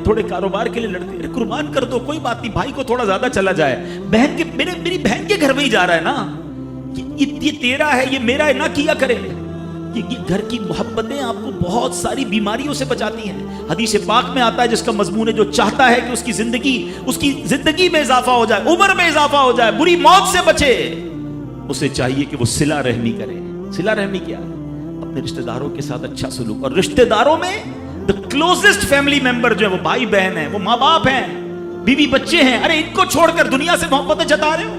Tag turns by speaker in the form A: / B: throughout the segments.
A: थोड़े कारोबार के लिए लड़ते हैं, कुर्बान कर दो, कोई बात नहीं, भाई को थोड़ा ज्यादा चला जाए, बहन के मेरी बहन के घर में ही जा रहा है ना, ये तेरा है, ये मेरा है, ना किया करे। ये घर की मोहब्बतें आपको बहुत सारी बीमारियों से बचाती हैं। हदीस पाक में आता है, जिसका मजमून है, जो चाहता है कि उसकी जिंदगी में इजाफा हो जाए, उम्र में इजाफा हो जाए, बुरी मौत से बचे, उसे चाहिए कि वो सिला रहमी करे। सिला रहमी क्या है? अपने रिश्तेदारों के साथ अच्छा सलूक। और रिश्तेदारों में द क्लोजेस्ट फैमिली मेंबर जो है, वो भाई बहन है, वो माँ बाप हैं, बीवी बच्चे हैं। अरे इनको छोड़कर दुनिया से मोहब्बतें जता रहे हो?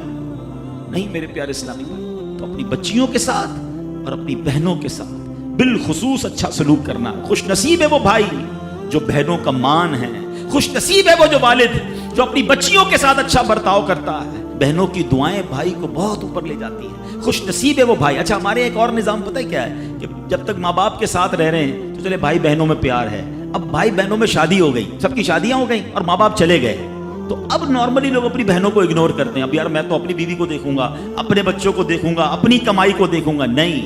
A: नहीं मेरे प्यारे इस्लामी भाई, तो अपनी बच्चियों के साथ और अपनी बहनों के साथ बिलखुसूस अच्छा सलूक करना। खुश नसीब है वो भाई जो बहनों का मान है, खुश नसीब है वो जो वालिद जो अपनी बच्चियों के साथ अच्छा बर्ताव करता है। बहनों की दुआएं भाई को बहुत ऊपर ले जाती हैं। खुश नसीब है वो भाई। अच्छा, हमारे एक और निजाम पता है क्या है, कि जब तक माँ बाप के साथ रह रहे हैं तो चले भाई बहनों में प्यार है। अब भाई बहनों में शादी हो गई, सबकी शादियां हो गई और माँ बाप चले गए, तो अब नॉर्मली लोग अपनी बहनों को इग्नोर करते हैं। अब यार मैं तो अपनी बीवी को देखूंगा, अपने बच्चों को देखूंगा, अपनी कमाई को देखूंगा। नहीं,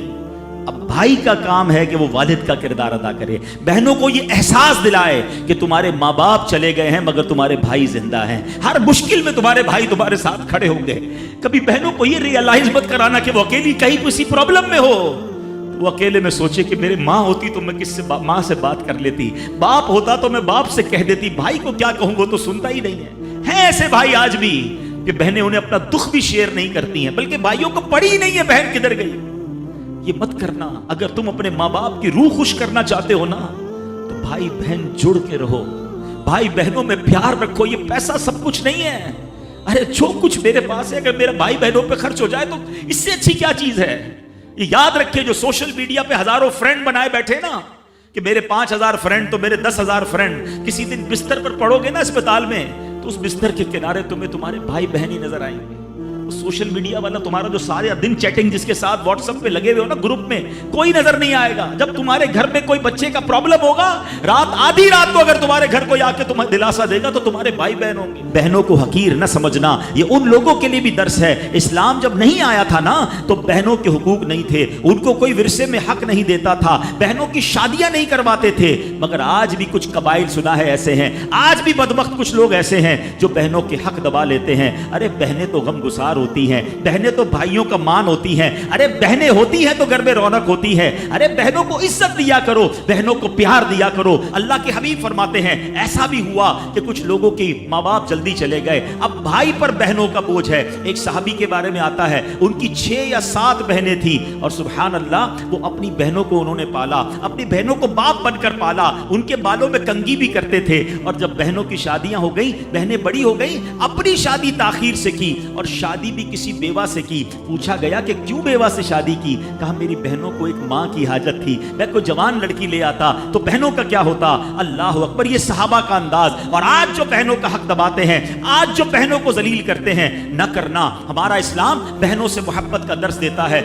A: अब भाई का काम है कि वो वालिद का किरदार अदा करे, बहनों को ये एहसास दिलाए कि तुम्हारे माँ बाप चले गए हैं मगर तुम्हारे भाई जिंदा हैं, हर मुश्किल में तुम्हारे भाई तुम्हारे साथ खड़े होंगे। कभी बहनों को ये रियलाइज मत कराना कि वो अकेली कहीं किसी प्रॉब्लम में हो, वो अकेले में सोचे कि मेरे माँ होती तो मैं किससे माँ से बात कर लेती, बाप होता तो मैं बाप से कह देती, भाई को क्या कहूँ, वो तो सुनता ही नहीं है ऐसे भाई आज भी कि बहनें उन्हें अपना दुख भी शेयर नहीं करती हैं, बल्कि भाइयों को पड़ी ही नहीं है बहन किधर गई। ये मत करना। अगर तुम अपने माँ बाप की रूह खुश करना चाहते हो ना, तो भाई बहन जुड़ के रहो, भाई बहनों में प्यार रखो। ये पैसा सब कुछ नहीं है। अरे जो कुछ मेरे पास है, अगर मेरा भाई बहनों पे खर्च हो जाए तो इससे अच्छी क्या चीज है। ये याद रखिए, जो सोशल मीडिया पे हजारों फ्रेंड बनाए बैठे ना, कि मेरे 5000 फ्रेंड तो मेरे 10,000 फ्रेंड, किसी दिन बिस्तर पर पड़ोगे ना अस्पताल में, तो उस बिस्तर के किनारे तुम्हें तुम्हारे भाई बहन ही नजर आएंगे। सोशल मीडिया वाला तुम्हारा जो सारे दिन चैटिंग जिसके साथ व्हाट्सएप पे लगे हुए हो ना ग्रुप में, कोई नजर नहीं आएगा। जब तुम्हारे घर में कोई बच्चे का प्रॉब्लम होगा, आधी रात को अगर तुम्हारे घर कोई आके तुम्हें दिलासा देगा, तो तुम्हारे भाई बहन होंगे। बहनों को हकीर न समझना, ये उन लोगों के लिए भी दर्स है। इस्लाम जब नहीं आया था ना, तो बहनों के हुकूक नहीं थे, उनको कोई विरसे में हक नहीं देता था, बहनों की शादियां नहीं करवाते थे। मगर आज भी कुछ कबाइल सुना है ऐसे हैं, आज भी बदबख्त कुछ लोग ऐसे हैं जो बहनों के हक दबा लेते हैं। अरे बहनें तो गमगुसार होती हैं, बहनें तो भाइयों का मान होती हैं। अरे बहनें होती हैं तो घर में रौनक होती है। अरे बहनों को इज्जत दिया करो, बहनों को प्यार दिया करो। अल्लाह के हबीब फरमाते हैं, ऐसा भी हुआ कि कुछ लोगों की माँ बाप जल्दी चले गए, अब भाई पर बहनों का बोझ है। एक सहाबी के बारे में आता है, उनकी 6 या 7 बहनें थी, और सुभान अल्लाह वो अपनी बहनों को उन्होंने पाला, अपनी बहनों को बाप बनकर पाला, उनके बालों में कंघी भी करते थे। और जब बहनों की शादियां हो गई, बहनें बड़ी हो गई, अपनी शादी ताखीर से की, और शादी भी किसी बेवा से की। पूछा गया कि क्यों बेवा से शादी की? कहा मेरी बहनों को एक मां की हाजत थी, मैं कोई जवान लड़की ले आता तो बहनों का क्या होता। अल्लाह अकबर, ये सहाबा का अंदाज। और आज जो बहनों का हक दबाते हैं, आज जो बहनों को जलील करते हैं, न करना। हमारा इस्लाम बहनों से मोहब्बत का दर्स देता है।